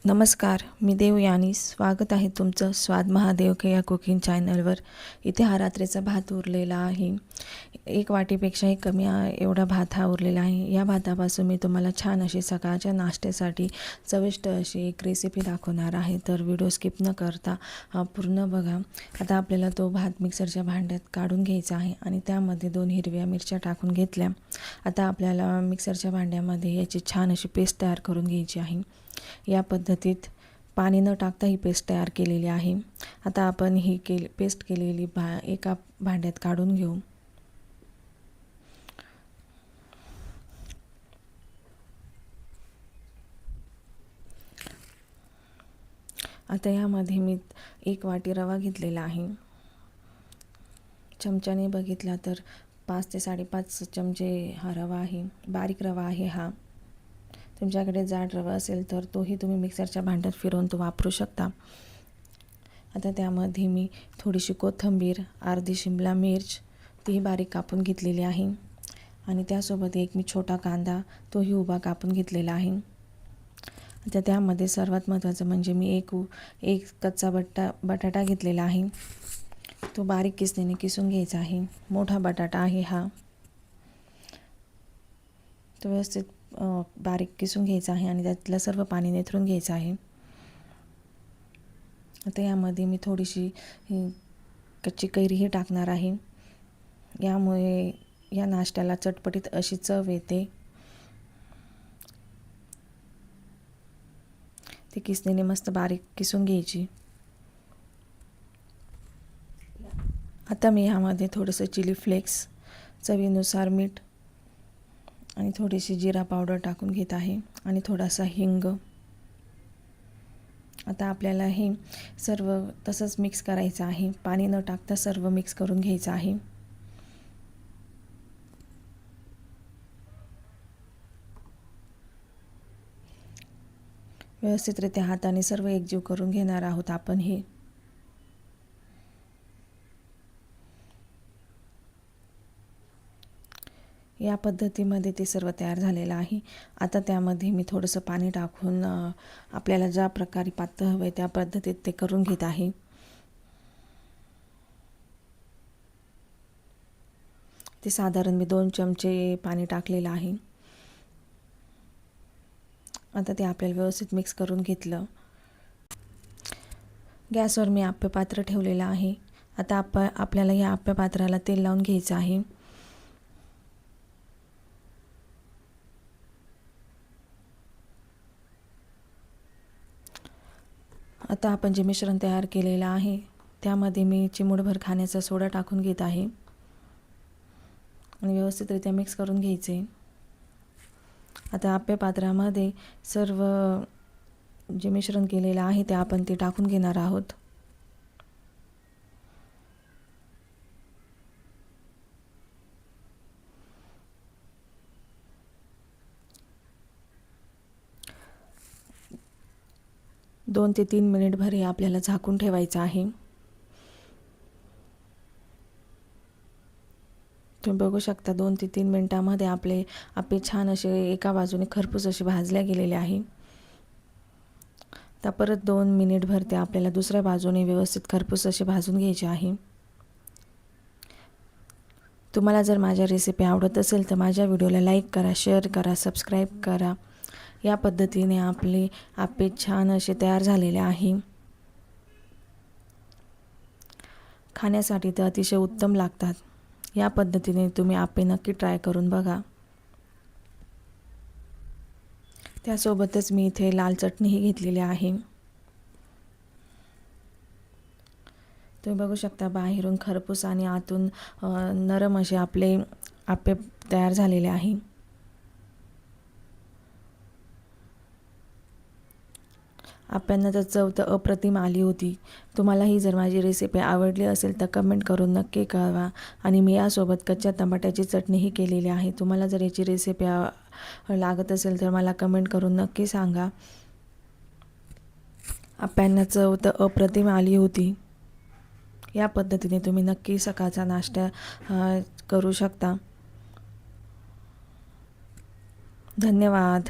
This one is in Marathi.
नमस्कार, मी देवयानी. स्वागत आहे तुमचं स्वाद महादेव के या कुकिंग चॅनलवर. इथे हा रात्रीचा भात उरलेला आहे. एक वाटीपेक्षाही कमी एवढा भात हा उरलेला आहे. या भातापासून मी तुम्हाला छान अशी सकाळच्या नाश्त्यासाठी चविष्ट अशी एक रेसिपी दाखवणार आहे. तर व्हिडिओ स्किप न करता पूर्ण बघा. आता आपल्याला तो भात मिक्सरच्या भांड्यात काढून घ्यायचा आहे आणि त्यामध्ये 2 हिरव्या मिरच्या टाकून घेतल्या. आता आपल्याला मिक्सरच्या भांड्यामध्ये याची छान अशी पेस्ट तयार करून घ्यायची आहे. या पद्धतीत पाणी न टाकता ही पेस्ट तयार केलेली आहे. आता आपण ही पेस्ट केलेली एका भांड्यात काढून घेऊ. आता यामध्ये मी 1 वाटी रवा घेतलेला आहे. चमच्याने बघितला तर 5 ते 5.5 चमचे हा रवा आहे. बारीक रवा आहे हा. तुमच्याकडे जाड रवा असेल तर तोही तुम्ही मिक्सरच्या भांड्यात फिरवून तो वापरू शकता. आता त्यामध्ये मी थोडीशी कोथिंबीर, अर्धी शिमला मिर्च तीही बारीक कापून घेतलेली आहे आणि त्यासोबत एक मी छोटा कांदा तोही उभा कापून घेतलेला आहे. आता त्यामध्ये सर्वात महत्त्वाचं म्हणजे मी एक कच्चा बटाटा घेतलेला आहे. तो बारीक किसणीने किसून घ्यायचा आहे. मोठा बटाटा आहे हा. तो व्यवस्थित बारीक किसून घ्यायचा आहे आणि त्यातलं सर्व पाणी निथळून घ्यायचं आहे. आता यामध्ये मी थोडीशी कच्ची कैरीही टाकणार आहे. यामुळे या नाश्त्याला चटपटीत अशी चव येते. ती किसणीने मस्त बारीक किसून घ्यायची. आता मी यामध्ये थोडंसं चिली फ्लेक्स, चवीनुसार मीठ आणि थोडीशी जिरा पावडर टाकून घेत आहे आणि थोडासा हिंग. आता आपल्याला हे सर्व तसंच मिक्स करायचं आहे. पाणी न टाकता सर्व मिक्स करून घ्यायचं आहे. व्यवस्थितरित्या हाताने सर्व एकजीव करून घेणार आहोत आपण हे. या पद्धतीमध्ये ते सर्व तयार झालेलं आहे. आता त्यामध्ये मी थोडंसं पाणी टाकून आपल्याला ज्या प्रकारे पातळ हवं आहे त्या पद्धतीत ते करून घेत आहे. ते साधारण मी 2 चमचे पाणी टाकलेलं आहे. आता ते आपल्याला व्यवस्थित मिक्स करून घेतलं. गॅसवर मी आप्पेपात्र ठेवलेलं आहे. आता आपल्याला या आप्पेपात्राला तेल लावून घ्यायचं आहे. आता आपण जे मिश्रण तयार केलेलं आहे त्यामध्ये मी चिमूटभर खाण्याचा सोडा टाकून घेत आहे आणि व्यवस्थितरित्या मिक्स करून घ्यायचे. आता आप्पेपात्रामध्ये सर्व जे मिश्रण केलेलं आहे ते आपण ते टाकून घेणार आहोत. दोन ते 3 मिनिटभर हे आपल्याला झाकून ठेवायचं आहे. तुम्ही बघू शकता 2 ते 3 मिनिटांमध्ये आपले आप्पे छान असे एका बाजूने खरपूस असे भाजल्या गेलेले आहे. आता परत 2 मिनिटभर ते आपल्याला दुसऱ्या बाजूने व्यवस्थित खरपूस असे भाजून घ्यायचे आहे. तुम्हाला जर माझ्या रेसिपी आवडत असेल तर माझ्या व्हिडिओला लाईक करा, शेअर करा, सबस्क्राईब करा. या पद्धतीने आपले आप्पे छान असे तयार झालेले आहे. खाण्यासाठी ते अतिशय उत्तम लागतात. या पद्धतीने तुम्ही आप्पे नक्की ट्राय करून बघा. त्यासोबतच मी इथे लाल चटणीही घेतलेली आहे. तुम्ही बघू शकता बाहेरून खरपूस आणि आतून नरम असे आपले आप्पे तयार झालेले आहे. आप्यांना तर चव तर अप्रतिम आली होती. तुम्हालाही जर माझी रेसिपी आवडली असेल तर कमेंट करून नक्की कळवा. आणि मी यासोबत कच्च्या टमाट्याची चटणीही केलेली आहे. तुम्हाला जर याची रेसिपी लागत असेल तर मला कमेंट करून नक्की सांगा. आप्यांना चव तर अप्रतिम आली होती. या पद्धतीने तुम्ही नक्की सकाळचा नाश्ता करू शकता. धन्यवाद.